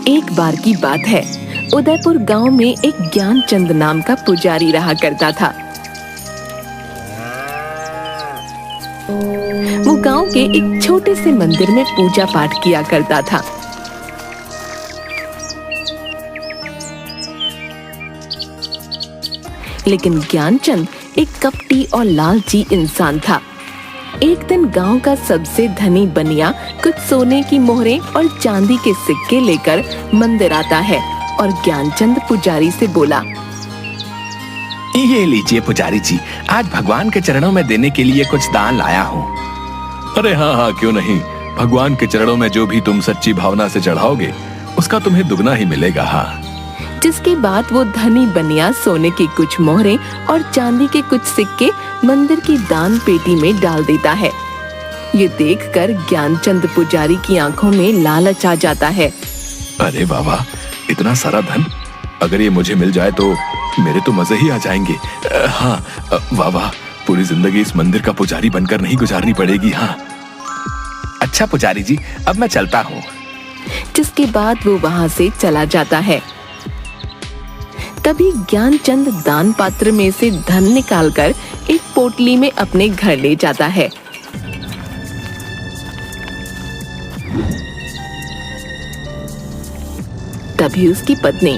एक बार की बात है, उदयपुर गांव में एक ज्ञानचंद नाम का पुजारी रहा करता था। वो गांव के एक छोटे से मंदिर में पूजा पाठ किया करता था। लेकिन ज्ञानचंद एक कपटी और लालची इंसान था। एक दिन गांव का सबसे धनी बनिया कुछ सोने की मोहरें और चांदी के सिक्के लेकर मंदिर आता है और ज्ञानचंद पुजारी से बोला, ये लीजिए पुजारी जी, आज भगवान के चरणों में देने के लिए कुछ दान लाया हूँ। अरे हाँ हाँ, क्यों नहीं। भगवान के चरणों में जो भी तुम सच्ची भावना से चढ़ाओगे उसका तुम्हें दुगना ही मिलेगा। हाँ। जिसके बाद वो धनी बनिया सोने की कुछ मोहरें और चांदी के कुछ सिक्के मंदिर की दान पेटी में डाल देता है। ये देखकर ज्ञानचंद पुजारी की आंखों में लालच आ जाता है। अरे बाबा, इतना सारा धन अगर ये मुझे मिल जाए तो मेरे तो मजे ही आ जाएंगे। हाँ बाबा, पूरी जिंदगी इस मंदिर का पुजारी बनकर नहीं गुजारनी पड़ेगी। हाँ। अच्छा पुजारी जी, अब मैं चलता हूँ। जिसके बाद वो वहाँ से चला जाता है। तभी ज्ञानचंद दान पात्र में से धन निकालकर एक पोटली में अपने घर ले जाता है। तभी उसकी पत्नी,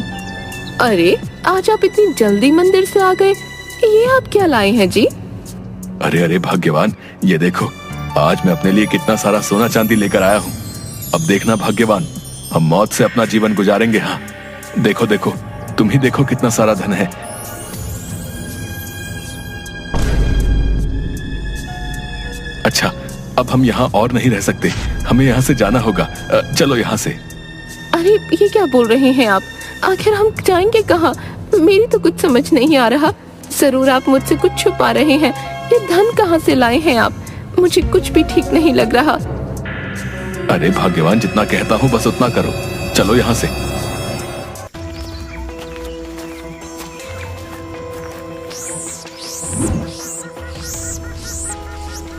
अरे आज आप इतनी जल्दी मंदिर से आ गए, ये आप क्या लाए हैं जी? अरे अरे भाग्यवान, ये देखो, आज मैं अपने लिए कितना सारा सोना चांदी लेकर आया हूँ। अब देखना भाग्यवान, हम मौत से अपना जीवन गुजारेंगे। हाँ देखो देखो, तुम ही देखो कितना सारा धन है। अच्छा, अब हम यहाँ और नहीं रह सकते, हमें यहाँ से जाना होगा। चलो यहाँ से। अरे ये क्या बोल रहे हैं आप? आखिर हम जाएंगे कहाँ? मेरी तो कुछ समझ नहीं आ रहा। जरूर आप मुझसे कुछ छुपा रहे हैं। ये धन कहाँ से लाए हैं आप? मुझे कुछ भी ठीक नहीं लग रहा। अरे भाग्यवान, जितना कहता हूँ बस उतना करो। चलो यहाँ से।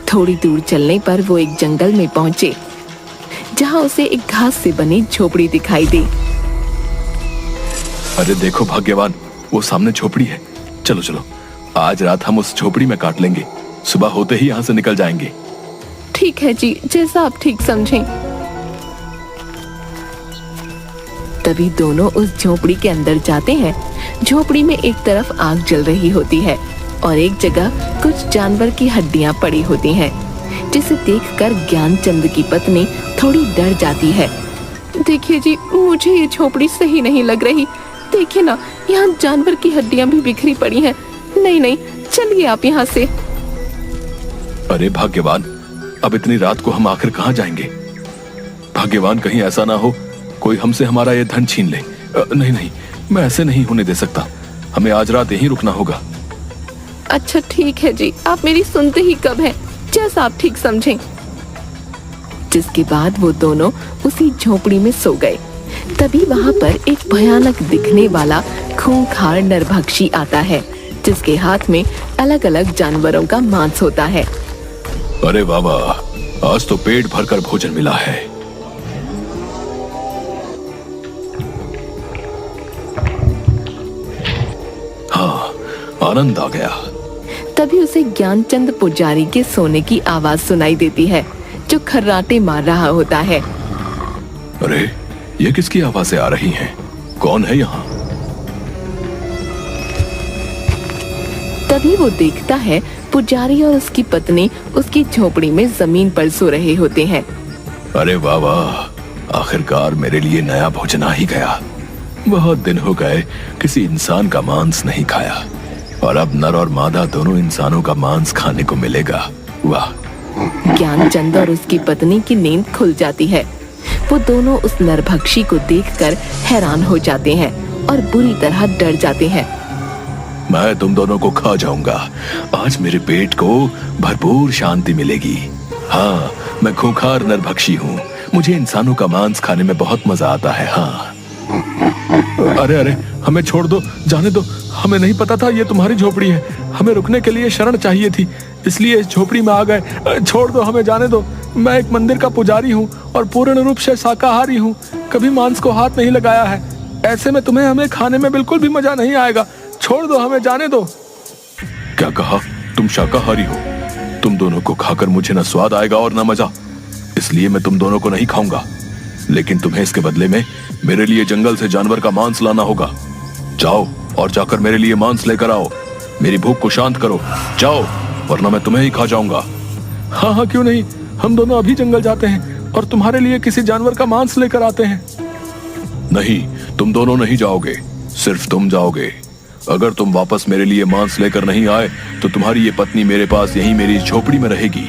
थोड़ी दूर चलने पर वो एक जंगल में पहुंचे, जहां उसे एक घास से बनी झोपड़ी दिखाई दी। अरे देखो भाग्यवान, वो सामने झोपड़ी है। चलो चलो, आज रात हम उस झोपड़ी में काट लेंगे, सुबह होते ही यहाँ से निकल जाएंगे। ठीक है जी, जैसा आप ठीक समझें। तभी दोनों उस झोपड़ी के अंदर जाते हैं। झोपड़ी में एक तरफ आग जल रही होती है और एक जगह कुछ जानवर की हड्डियां पड़ी होती हैं, जिसे देखकर ज्ञानचंद की पत्नी थोड़ी डर जाती है। देखिए जी, मुझे ये झोपड़ी सही नहीं लग रही। देखिए ना, यहाँ जानवर की हड्डियां भी बिखरी पड़ी हैं। नहीं नहीं, चलिए आप यहाँ से। अरे भाग्यवान, अब इतनी रात को हम आखिर कहाँ जाएंगे? भाग्यवान, कहीं ऐसा ना हो कोई हमसे हमारा ये धन छीन ले। नहीं नहीं, मैं ऐसे नहीं होने दे सकता। हमें आज रात यहीं रुकना होगा। अच्छा ठीक है जी, आप मेरी सुनते ही कब हैं, जैसा आप ठीक समझें। जिसके बाद वो दोनों उसी झोपड़ी में सो गए। तभी वहाँ पर एक भयानक दिखने वाला खूंखार नरभक्षी आता है, जिसके हाथ में अलग अलग जानवरों का मांस होता है। अरे बाबा, आज तो पेट भरकर भोजन मिला है। हाँ, आनंद आ गया। तभी उसे ज्ञानचंद पुजारी के सोने की आवाज सुनाई देती है, जो खर्राटे मार रहा होता है। अरे ये किसकी आवाजें आ रही हैं? कौन है यहाँ? तभी वो देखता है पुजारी और उसकी पत्नी उसकी झोपड़ी में जमीन पर सो रहे होते हैं। अरे वाह वाह, आखिरकार मेरे लिए नया भोजन आ ही गया। बहुत दिन हो गए किसी इंसान का मांस नहीं खाया, और अब नर और मादा दोनों इंसानों का मांस खाने को मिलेगा। वाह। ज्ञानचंद और उसकी पत्नी की नींद खुल जाती है। वो दोनों उस नरभक्षी को देखकर हैरान हो जाते हैं और बुरी तरह डर जाते हैं। मैं तुम दोनों को खा जाऊंगा। आज मेरे पेट को भरपूर शांति मिलेगी। हाँ, मैं खूंखार नरभक्षी हूँ। मुझे इंसानों का मांस खाने में बहुत मजा आता है। हाँ। अरे अरे, हमें छोड़ दो, जाने दो। हमें नहीं पता था ये तुम्हारी झोपड़ी है। हमें रुकने के लिए शरण चाहिए थी, इसलिए इस झोपड़ी में आ गए। छोड़ दो, हमें जाने दो। मैं एक मंदिर का पुजारी हूँ और पूर्ण रूप से शाकाहारी हूँ। कभी मांस को हाथ नहीं लगाया है। ऐसे में तुम्हें हमें खाने में बिल्कुल भी मजा नहीं आएगा। छोड़ दो, हमें जाने दो। क्या कहा? तुम शाकाहारी हो? तुम दोनों को खाकर मुझे न स्वाद आएगा और न मजा, इसलिए मैं तुम दोनों को नहीं खाऊंगा। लेकिन तुम्हें इसके बदले में मेरे लिए जंगल से जानवर का मांस लाना होगा। जाओ और जाकर मेरे लिए मांस लेकर आओ। मेरी भूख को शांत करो, जाओ, वरना मैं तुम्हें ही खा जाऊंगा। हाँ हाँ, क्यों नहीं, हम दोनों अभी जंगल जाते हैं और तुम्हारे लिए किसी जानवर का मांस लेकर आते हैं। नहीं, तुम दोनों नहीं जाओगे, सिर्फ तुम जाओगे। अगर तुम वापस मेरे लिए मांस लेकर नहीं आए तो तुम्हारी ये पत्नी मेरे पास यहीं मेरी झोपड़ी में रहेगी।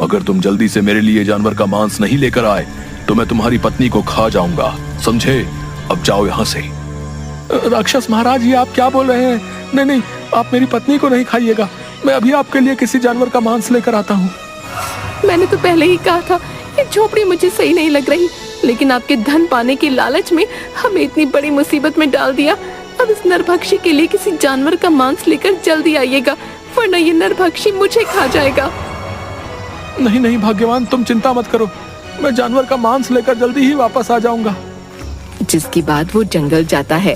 अगर तुम जल्दी से मेरे लिए जानवर का मांस नहीं लेकर आए तो मैं तुम्हारी पत्नी को खा जाऊंगा, समझे? अब जाओ यहाँ से। राक्षस महाराज, ये आप क्या बोल रहे हैं? नहीं नहीं, आप मेरी पत्नी को नहीं खाइएगा। मैं अभी आपके लिए किसी जानवर का मांस लेकर आता हूँ। मैंने तो पहले ही कहा था ये झोपड़ी मुझे सही नहीं लग रही, लेकिन आपके धन पाने के लालच में हमें इतनी बड़ी मुसीबत में डाल दिया। अब इस नरभक्षी के लिए किसी जानवर का मांस लेकर जल्दी आइएगा, वरना ये नरभक्षी मुझे खा जाएगा। नहीं नहीं भाग्यवान, तुम चिंता मत करो, मैं जानवर का मांस लेकर जल्दी ही वापस आ जाऊंगा। जिसके बाद वो जंगल जाता है।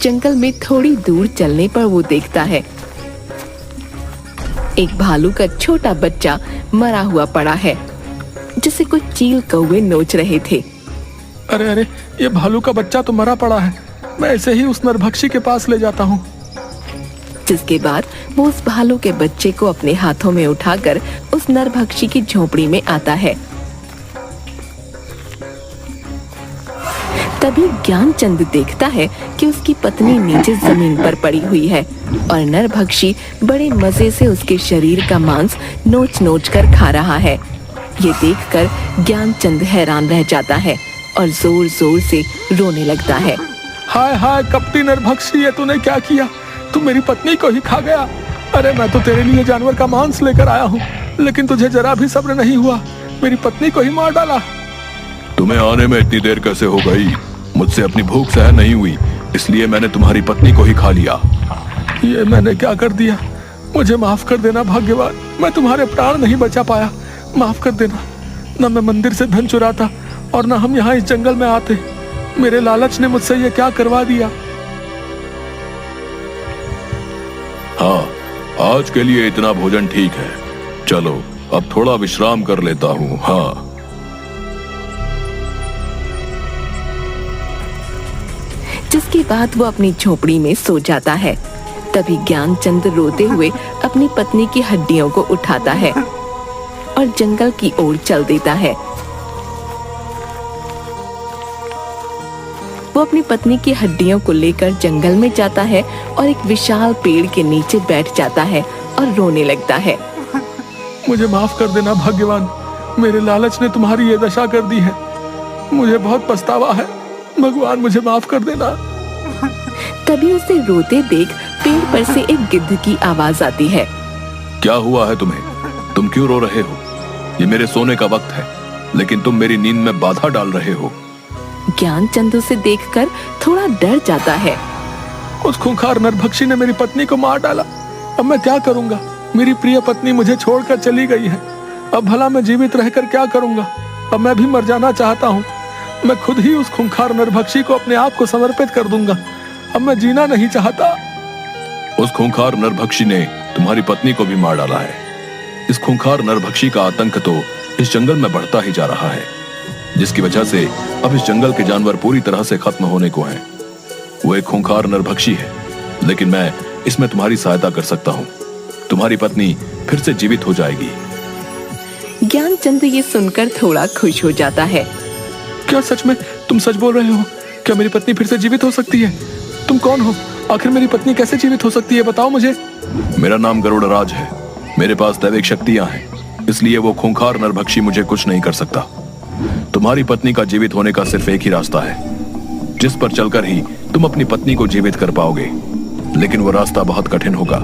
जंगल में थोड़ी दूर चलने पर वो देखता है एक भालू का छोटा बच्चा मरा हुआ पड़ा है, जिसे कुछ चील कौवे नोच रहे थे। अरे अरे, ये भालू का बच्चा तो मरा पड़ा है, मैं ऐसे ही उस नरभक्षी के पास ले जाता हूँ। जिसके बाद वो उस भालू के बच्चे को अपने हाथों में उठाकर उस नरभक्षी की झोपड़ी में आता है। तभी ज्ञानचंद देखता है कि उसकी पत्नी नीचे जमीन पर पड़ी हुई है और नरभक्षी बड़े मजे से उसके शरीर का मांस नोच नोच कर खा रहा है। ये देखकर ज्ञानचंद हैरान रह जाता है और जोर जोर से रोने लगता है। हाय हाय कपटी नरभक्षी, ये तूने क्या किया? तू मेरी पत्नी को ही खा गया। अरे मैं तो तेरे लिए जानवर का मांस लेकर आया हूँ, लेकिन तुझे जरा भी सब्र नहीं हुआ, मेरी पत्नी को ही मार डाला। तुम्हें आने में इतनी देर कैसे हो गई? मुझसे अपनी भूख सहन नहीं हुई, इसलिए मैंने तुम्हारी पत्नी को ही खा लिया। ये मैंने क्या कर दिया? मुझे माफ कर देना भाग्यवान, मैं तुम्हारे प्राण नहीं बचा पाया, माफ कर देना। न मैं मंदिर से धन चुराता और न हम यहाँ इस जंगल में आते। मेरे लालच ने मुझसे ये क्या करवा दिया। हाँ, आज के लिए इतना भोजन ठीक है, चलो अब थोड़ा विश्राम कर लेता हूँ। हाँ। जिसके बाद वो अपनी झोपड़ी में सो जाता है। तभी ज्ञानचंद रोते हुए अपनी पत्नी की हड्डियों को उठाता है और जंगल की ओर चल देता है। वो अपनी पत्नी की हड्डियों को लेकर जंगल में जाता है और एक विशाल पेड़ के नीचे बैठ जाता है और रोने लगता है। मुझे माफ कर देना भाग्यवान, मेरे लालच ने तुम्हारी ये दशा कर दी है, मुझे बहुत पछतावा है, भगवान मुझे माफ कर देना। तभी उसे रोते देख पेड़ पर से एक गिद्ध की आवाज आती है। क्या हुआ है तुम्हें? तुम क्यों रो रहे हो? ये मेरे सोने का वक्त है, लेकिन तुम मेरी नींद में बाधा डाल रहे हो। ज्ञानचंद उसे देखकर थोड़ा डर जाता है। उस खूंखार नरभक्षी ने मेरी पत्नी को मार डाला, अब मैं क्या करूंगा? मेरी प्रिय पत्नी मुझे छोड़कर चली गई है, अब भला मैं जीवित रहकर क्या करूंगा? अब मैं भी मर जाना चाहता हूँ, मैं खुद ही उस खूंखार नरभक्षी को अपने आप को समर्पित कर दूंगा, अब मैं जीना नहीं चाहता। उस खूंखार नरभक्षी ने तुम्हारी पत्नी को भी मार डाला है। इस खूंखार नरभक्षी का आतंक तो इस जंगल में बढ़ता ही जा रहा है, जिसकी वजह से अब इस जंगल के जानवर पूरी तरह से खत्म होने को हैं। वो एक खूंखार नरभक्षी है, लेकिन मैं इसमें तुम्हारी सहायता कर सकता हूँ। तुम्हारी पत्नी फिर से जीवित हो जाएगी। ज्ञानचंद ये सुनकर थोड़ा खुश हो जाता है। क्या सच में तुम सच बोल रहे हो? क्या मेरी पत्नी फिर से जीवित हो सकती है? तुम कौन हो? आखिर मेरी पत्नी कैसे जीवित हो सकती है, बताओ मुझे। मेरा नाम गरुड़राज है, मेरे पास दैविक शक्तियां हैं, इसलिए वो खूंखार नरभक्षी मुझे कुछ नहीं कर सकता। तुम्हारी पत्नी का जीवित होने का सिर्फ एक ही रास्ता है, जिस पर चलकर ही तुम अपनी पत्नी को जीवित कर पाओगे, लेकिन वो रास्ता बहुत कठिन होगा।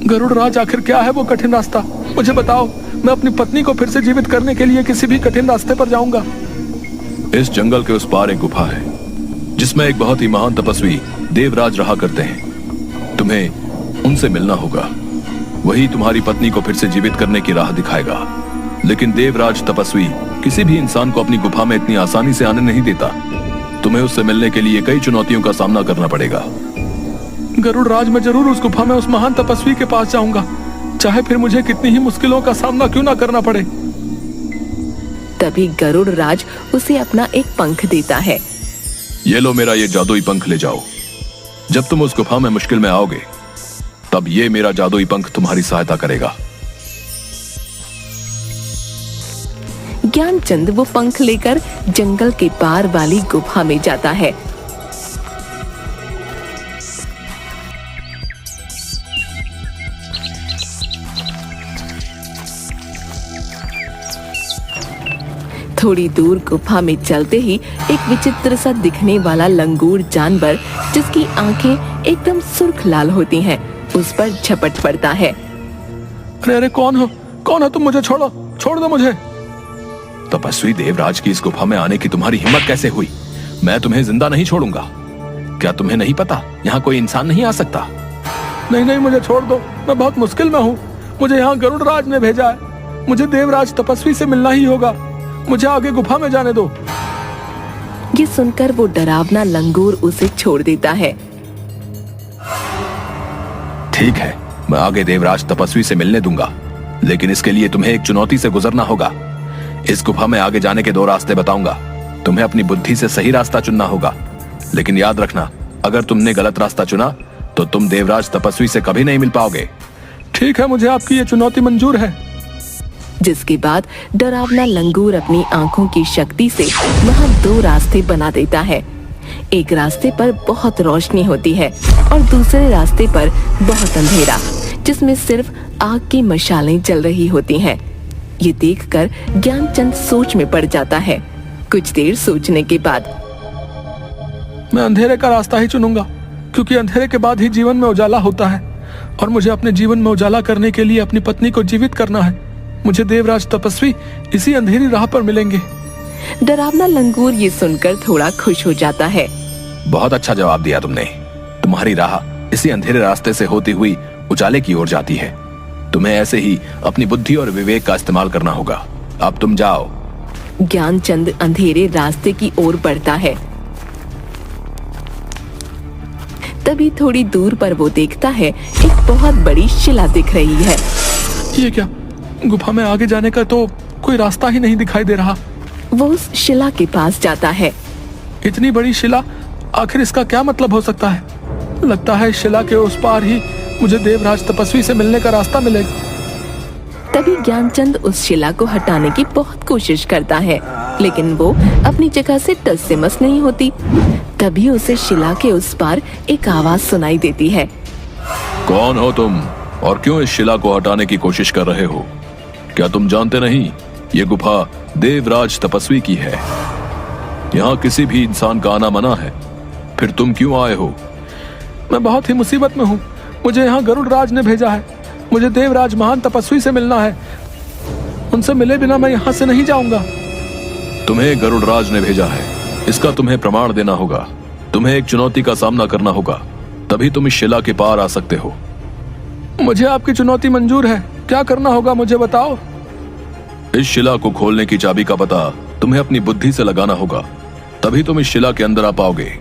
गरुड़राज, आखिर क्या है वो कठिन रास्ता? मुझे बताओ, मैं अपनी पत्नी को फिर से जीवित करने के लिए किसी भी कठिन रास्ते पर जाऊंगा। इस जंगल के उस पार एक गुफा है, जिसमें एक बहुत ही महान तपस्वी देवराज रहा करते हैं। तुम्हें उनसे मिलना होगा। वही तुम्हारी पत्नी को फिर से जीवित करने की राह दिखाएगा। लेकिन देवराज तपस्वी किसी भी इंसान को अपनी गुफा में इतनी आसानी से आने नहीं देता। तुम्हें उससे मिलने के लिए कई चुनौतियों का सामना करना पड़ेगा। गरुड़ राज, मैं जरूर उस गुफा में उस महान तपस्वी के पास जाऊंगा, चाहे फिर मुझे कितनी ही मुश्किलों का सामना क्यों ना करना पड़े। तभी गरुड़ राज उसे अपना एक पंख देता है। ये लो मेरा ये जादुई पंख ले जाओ। जब तुम उस गुफा में मुश्किल में आओगे तब ये मेरा जादुई पंख तुम्हारी सहायता करेगा। ज्ञानचंद वो पंख लेकर जंगल के पार वाली गुफा में जाता है। थोड़ी दूर गुफा में चलते ही एक विचित्र सा दिखने वाला लंगूर जानवर, जिसकी आंखें एकदम सुर्ख लाल होती हैं, उस पर झपट पड़ता है। अरे अरे, कौन हो तुम? मुझे छोड़ो, छोड़ दो मुझे। तपस्वी देवराज की इस गुफा में आने की तुम्हारी हिम्मत कैसे हुई? मैं तुम्हें जिंदा नहीं छोड़ूंगा। क्या तुम्हें नहीं पता यहाँ कोई इंसान नहीं आ सकता? नहीं नहीं, मुझे छोड़ दो, मैं बहुत मुश्किल में हूँ। मुझे यहाँ गरुड़ राज ने भेजा है। मुझे देवराज तपस्वी से मिलना ही होगा। मुझे आगे गुफा में जाने दो। ये सुनकर वो डरावना लंगूर उसे छोड़ देता है। ठीक है, मैं आगे देवराज तपस्वी से मिलने दूंगा, लेकिन इसके लिए तुम्हें एक चुनौती से गुजरना होगा। इस गुफा में आगे जाने के 2 रास्ते बताऊंगा। तुम्हें अपनी बुद्धि से सही रास्ता चुनना होगा, लेकिन याद रखना, अगर तुमने गलत रास्ता चुना तो तुम देवराज तपस्वी से कभी नहीं मिल पाओगे। ठीक है, मुझे आपकी ये चुनौती मंजूर है। जिसके बाद डरावना लंगूर अपनी आंखों की शक्ति से वहाँ 2 रास्ते बना देता है। एक रास्ते पर बहुत रोशनी होती है और दूसरे रास्ते पर बहुत अंधेरा, जिसमें सिर्फ आग की मशालें जल रही होती हैं। ये देखकर ज्ञानचंद सोच में पड़ जाता है। कुछ देर सोचने के बाद, मैं अंधेरे का रास्ता ही चुनूंगा, क्योंकि अंधेरे के बाद ही जीवन में उजाला होता है और मुझे अपने जीवन में उजाला करने के लिए अपनी पत्नी को जीवित करना है। मुझे देवराज तपस्वी इसी अंधेरी राह पर मिलेंगे। डरावना लंगूर ये सुनकर थोड़ा खुश हो जाता है। बहुत अच्छा जवाब दिया तुमने। तुम्हारी राह इसी अंधेरे रास्ते से होती हुई उजाले की ओर जाती है। तुम्हें ऐसे ही अपनी बुद्धि और विवेक का इस्तेमाल करना होगा। अब तुम जाओ। ज्ञानचंद अंधेरे रास्ते की ओर बढ़ता है। तभी थोड़ी दूर पर वो देखता है एक बहुत बड़ी शिला दिख रही है। ये क्या? गुफा में आगे जाने का तो कोई रास्ता ही नहीं दिखाई दे रहा। वो उस शिला के पास जाता है। इतनी बड़ी शिला, आखिर इसका क्या मतलब हो सकता है? लगता है शिला के उस पार ही मुझे देवराज तपस्वी से मिलने का रास्ता मिलेगा। तभी ज्ञानचंद उस शिला को हटाने की बहुत कोशिश करता है, लेकिन वो अपनी जगह से टस से मस नहीं होती। तभी उसे शिला के उस पार एक आवाज सुनाई देती है। कौन हो तुम और क्यों इस शिला को हटाने की कोशिश कर रहे हो? क्या तुम जानते नहीं, ये गुफा देवराज तपस्वी की है। यहाँ किसी भी इंसान का आना मना है। फिर तुम क्यों आए हो? मैं बहुत ही मुसीबत में हूँ। मुझे यहाँ गरुड़ राज ने भेजा है। मुझे देवराज महान तपस्वी से मिलना है। उनसे मिले बिना मैं यहाँ से नहीं जाऊंगा। तुम्हें गरुड़ राज ने भेजा है, इसका तुम्हें प्रमाण देना होगा। तुम्हें एक चुनौती का सामना करना होगा, तभी तुम इस शिला के पार आ सकते हो। मुझे आपकी चुनौती मंजूर है। क्या करना होगा मुझे बताओ। इस शिला को खोलने की चाबी का पता तुम्हें अपनी बुद्धि से लगाना होगा, तभी तुम इस शिला के अंदर आ पाओगे।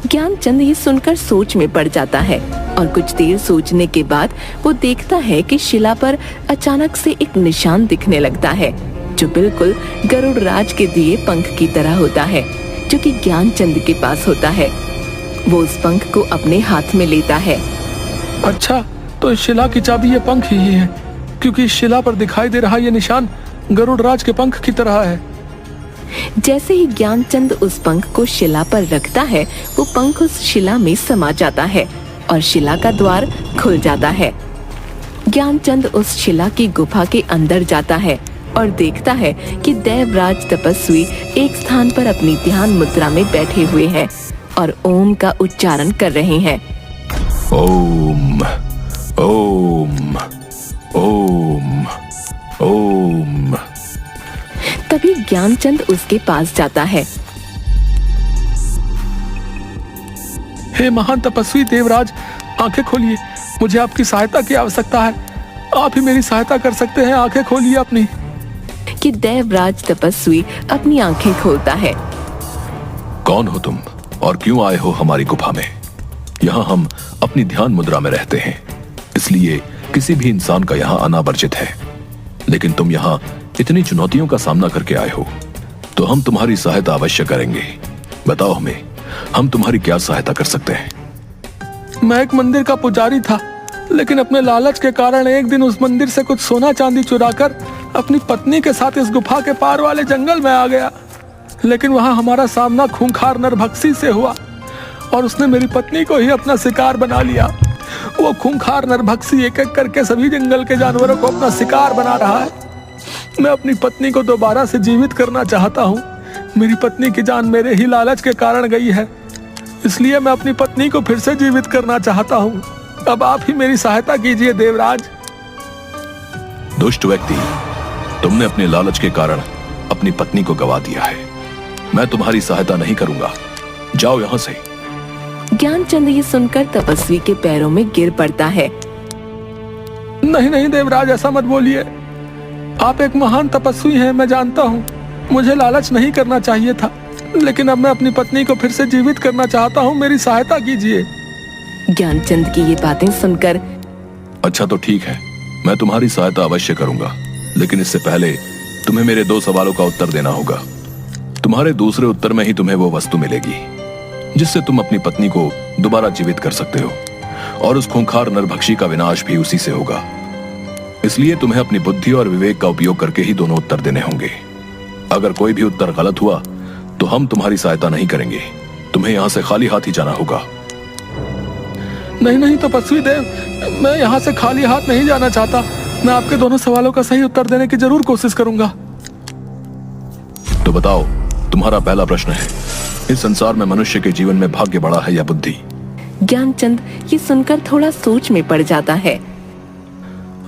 ज्ञानचंद ये सुनकर सोच में पड़ जाता है और कुछ देर सोचने के बाद वो देखता है कि शिला पर अचानक से एक निशान दिखने लगता है, जो बिल्कुल गरुड़ राज के दिए पंख की तरह होता है, जो कि ज्ञानचंद के पास होता है। वो उस पंख को अपने हाथ में लेता है। अच्छा, तो इस शिला की चाबी ये पंख ही है, क्योंकि इस शिला पर दिखाई दे रहा ये निशान गरुड़ राज के पंख की तरह है। जैसे ही ज्ञानचंद उस पंख को शिला पर रखता है, वो पंख उस शिला में समा जाता है और शिला का द्वार खुल जाता है। ज्ञानचंद उस शिला की गुफा के अंदर जाता है और देखता है कि देवराज तपस्वी एक स्थान पर अपनी ध्यान मुद्रा में बैठे हुए हैं और ओम का उच्चारण कर रहे हैं। ओम ओम ओम ओम। तभी ज्ञानचंद उसके पास जाता है। हे महान तपस्वी देवराज, आंखें खोलिए। मुझे आपकी सहायता की आवश्यकता है। आप ही मेरी सहायता कर सकते हैं। आंखें खोलिए अपनी। कि देवराज तपस्वी अपनी आंखें खोलता है। कौन हो तुम और क्यों आए हो हमारी गुफा में? यहाँ हम अपनी ध्यान मुद्रा में रहते हैं, इसलिए किसी भी इंसान का यहाँ आना वर्जित है। लेकिन तुम यहाँ इतनी चुनौतियों का सामना करके आए हो, तो हम तुम्हारी सहायता अवश्य करेंगे। बताओ हमें, हम तुम्हारी क्या सहायता कर सकते हैं? मैं एक मंदिर का पुजारी था, लेकिन अपने लालच के कारण एक दिन उस मंदिर से कुछ सोना चांदी चुराकर अपनी पत्नी के साथ इस गुफा के पार वाले जंगल में आ गया। लेकिन वहां हमारा सामना खूंखार नरभक्षी से हुआ और उसने मेरी पत्नी को ही अपना शिकार बना लिया। वो खूंखार नरभक्षी एक एक करके सभी जंगल के जानवरों को अपना शिकार बना रहा है। मैं अपनी पत्नी को दोबारा से जीवित करना चाहता हूँ। मेरी पत्नी की जान मेरे ही लालच के कारण गई है, इसलिए मैं अपनी पत्नी को फिर से जीवित करना चाहता हूँ। अब आप ही मेरी सहायता कीजिए देवराज। दुष्ट व्यक्ति, तुमने अपने लालच के कारण अपनी पत्नी को गवा दिया है। मैं तुम्हारी सहायता नहीं करूंगा। जाओ यहां से। ज्ञानचंद ये सुनकर तपस्वी के पैरों में गिर पड़ता है। नहीं नहीं देवराज, ऐसा मत बोलिए। आप एक महान तपस्वी हैं, मैं जानता हूँ। मुझे लालच नहीं करना चाहिए था, लेकिन अब मैं अपनी पत्नी को फिर से जीवित करना चाहता हूँ। मेरी सहायता कीजिए। ज्ञानचंद की ये बातें सुनकर अच्छा तो ठीक है, मैं तुम्हारी सहायता अवश्य करूंगा, लेकिन इससे पहले तुम्हें मेरे 2 सवालों का उत्तर देना होगा। तुम्हारे दूसरे उत्तर में ही तुम्हें वो वस्तु मिलेगी जिससे तुम अपनी पत्नी को दोबारा जीवित कर सकते हो, और उस खूंखार नरभक्षी का विनाश भी उसी से होगा। इसलिए तुम्हें अपनी बुद्धि और विवेक का उपयोग करके ही दोनों उत्तर देने होंगे। अगर कोई भी उत्तर गलत हुआ तो हम तुम्हारी सहायता नहीं करेंगे। तुम्हें यहां से खाली हाथ ही जाना होगा। नहीं नहीं तपस्वी देव, मैं यहाँ से खाली हाथ नहीं जाना चाहता। मैं आपके दोनों सवालों का सही उत्तर देने की जरूर कोशिश करूंगा। तो बताओ, तुम्हारा पहला प्रश्न है, इस संसार में मनुष्य के जीवन में भाग्य बड़ा है या बुद्धि? ज्ञानचंद ये सुनकर थोड़ा सोच में पड़ जाता है।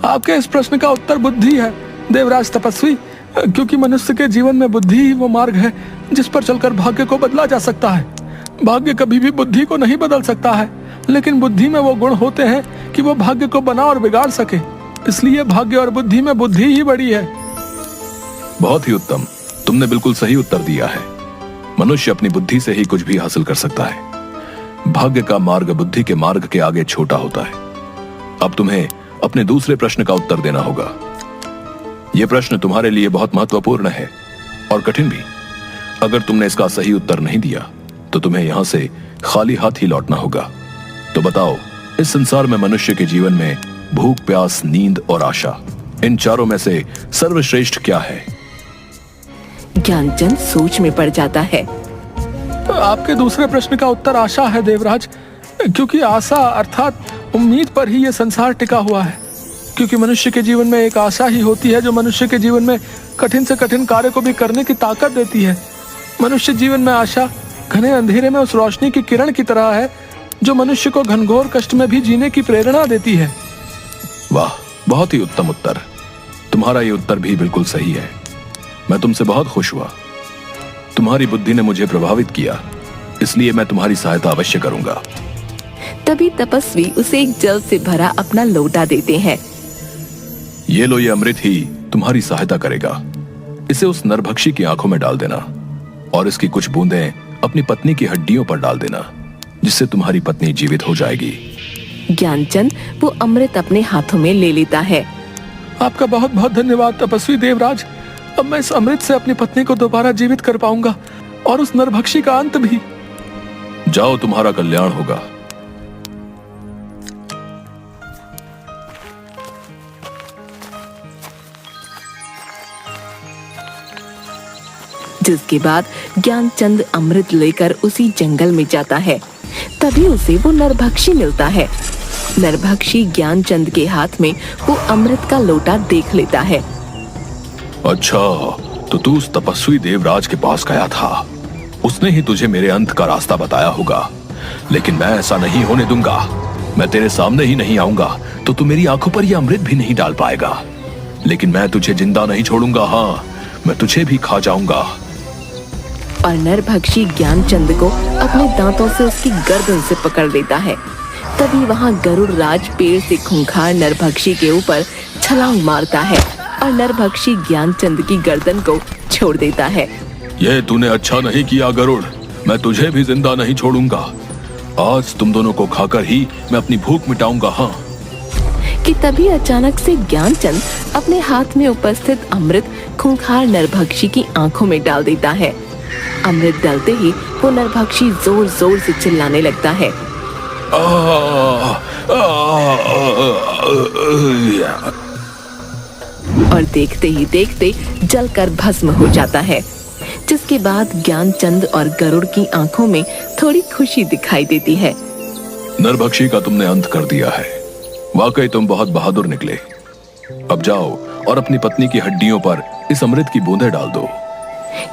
आपके इस प्रश्न का उत्तर बुद्धि है देवराज तपस्वी, क्योंकि मनुष्य के जीवन में बुद्धि ही वो मार्ग है जिस पर चलकर भाग्य को बदला जा सकता है। भाग्य कभी भी बुद्धि को नहीं बदल सकता है, लेकिन बुद्धि में वो गुण होते हैं कि वो भाग्य को बना और बिगाड़ सके। इसलिए भाग्य और बुद्धि में बुद्धि ही बड़ी है। बहुत ही उत्तम, तुमने बिल्कुल सही उत्तर दिया है। मनुष्य अपनी बुद्धि से ही कुछ भी हासिल कर सकता है। भाग्य का मार्ग बुद्धि के मार्ग के आगे छोटा होता है। अब तुम्हें अपने दूसरे प्रश्न का उत्तर देना होगा। यह प्रश्न तुम्हारे लिए बहुत महत्वपूर्ण है और कठिन भी। अगर तुमने इसका सही उत्तर नहीं दिया तो तुम्हें यहां से खाली हाथ ही लौटना होगा। तो बताओ, इस संसार में मनुष्य के जीवन में भूख, प्यास, नींद और आशा, इन चारों में से सर्वश्रेष्ठ क्या है? ज्ञानचंद सोच में पड़ जाता है। आपके दूसरे प्रश्न का उत्तर आशा है देवराज, क्योंकि आशा अर्थात उम्मीद पर ही यह संसार टिका हुआ है। क्योंकि मनुष्य के जीवन में एक आशा ही होती है जो मनुष्य के जीवन में कठिन से कठिन कार्य को भी करने की ताकत देती है। मनुष्य जीवन में आशा घने अंधेरे में उस रोशनी की किरण की तरह है जो मनुष्य को घनघोर कष्ट में भी जीने की प्रेरणा देती है। वाह, बहुत ही उत्तम उत्तर। तुम्हारा ये उत्तर भी बिल्कुल सही है। मैं तुमसे बहुत खुश हुआ। तुम्हारी बुद्धि ने मुझे प्रभावित किया, इसलिए मैं तुम्हारी सहायता अवश्य करूंगा। तभी तपस्वी उसे एक जल से भरा अपना लोटा देते हैं। ये लो, ये अमृत ही तुम्हारी सहायता करेगा। इसे उस नरभक्षी की आंखों में डाल देना और इसकी कुछ बूंदें अपनी पत्नी की हड्डियों पर डाल देना, जिससे तुम्हारी पत्नी जीवित हो जाएगी। ज्ञानचंद वो अमृत अपने हाथों में ले लेता है। आपका बहुत बहुत धन्यवाद तपस्वी देवराज। अब मैं इस अमृत से अपनी पत्नी को दोबारा जीवित कर पाऊंगा और उस नरभक्षी का अंत भी। जाओ, तुम्हारा कल्याण होगा। जिसके बाद ज्ञानचंद अमृत लेकर उसी जंगल में जाता है। तभी उसे वो नरभक्षी मिलता है। नरभक्षी ज्ञानचंद के हाथ में वो अमृत का लोटा देख लेता है। अच्छा, तो तू उस तपस्वी देवराज के पास गया था। उसने ही तुझे मेरे अंत का रास्ता बताया होगा, लेकिन मैं ऐसा नहीं होने दूंगा। मैं तेरे सामने ही नहीं आऊंगा तो तू मेरी आंखों पर यह अमृत भी नहीं डाल पाएगा। लेकिन मैं तुझे जिंदा नहीं छोड़ूंगा। हाँ, मैं तुझे भी खा जाऊंगा। और नरभक्षी ज्ञानचंद को अपने दांतों से उसकी गर्दन से पकड़ लेता है। तभी वहाँ गरुड़ राज पेड़ से खूंखार नरभक्षी के ऊपर छलांग मारता है और नरभक्षी ज्ञानचंद की गर्दन को छोड़ देता है। ये तूने अच्छा नहीं किया गरुड़, मैं तुझे भी जिंदा नहीं छोड़ूंगा। आज तुम दोनों को खाकर ही मैं अपनी भूख मिटाऊंगा। हाँ। कि तभी अचानक से ज्ञानचंद अपने हाथ में उपस्थित अमृत खूंखार नरभक्षी की आंखों में डाल देता है। अमृत डालते ही वो नरभक्षी जोर जोर से चिल्लाने लगता है। और देखते ही देखते जलकर भस्म हो जाता है, जिसके बाद ज्ञानचंद और गरुड़ की आंखों में थोड़ी खुशी दिखाई देती है। नरभक्षी का तुमने अंत कर दिया है, वाकई तुम बहुत बहादुर निकले। अब जाओ और अपनी पत्नी की हड्डियों पर इस अमृत की बूंदें डाल दो।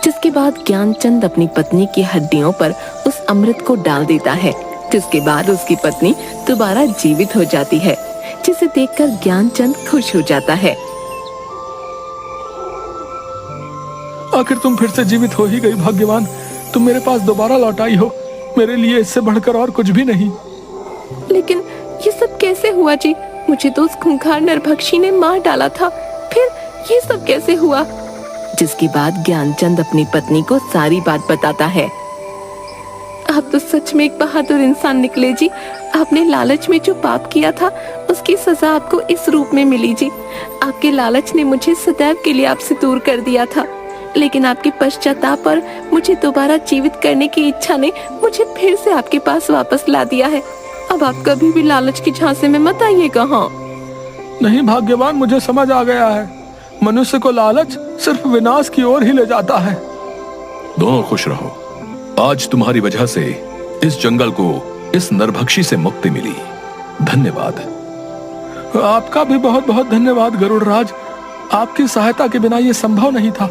जिसके बाद ज्ञानचंद अपनी पत्नी की हड्डियों पर उस अमृत को डाल देता है, जिसके बाद उसकी पत्नी दोबारा जीवित हो जाती है, जिसे देखकर ज्ञानचंद खुश हो जाता है। आखिर तुम फिर से जीवित हो ही गई भाग्यवान, तुम मेरे पास दोबारा लौट आई हो। मेरे लिए इससे बढ़कर और कुछ भी नहीं। लेकिन ये सब कैसे हुआ जी? मुझे तो उस खूंखार नरभक्षी ने मार डाला था, फिर ये सब कैसे हुआ? जिसके बाद ज्ञानचंद अपनी पत्नी को सारी बात बताता है। आप तो सच में एक बहादुर इंसान निकले जी। आपने लालच में जो पाप किया था उसकी सजा आपको इस रूप में मिली जी। आपके लालच ने मुझे सदैव के लिए आपसे दूर कर दिया था, लेकिन आपके पश्चाताप और मुझे दोबारा जीवित करने की इच्छा ने मुझे फिर से आपके पास वापस ला दिया है। अब आप कभी भी लालच की झांसे में मत आइएगा। हाँ नहीं भाग्यवान, मुझे समझ आ गया है, मनुष्य को लालच सिर्फ विनाश की ओर ही ले जाता है। दोनों खुश रहो। आज तुम्हारी वजह से इस जंगल को इस नरभक्षी से मुक्ति मिली। धन्यवाद। आपका भी बहुत बहुत धन्यवाद गरुड़ राज, आपकी सहायता के बिना ये संभव नहीं था।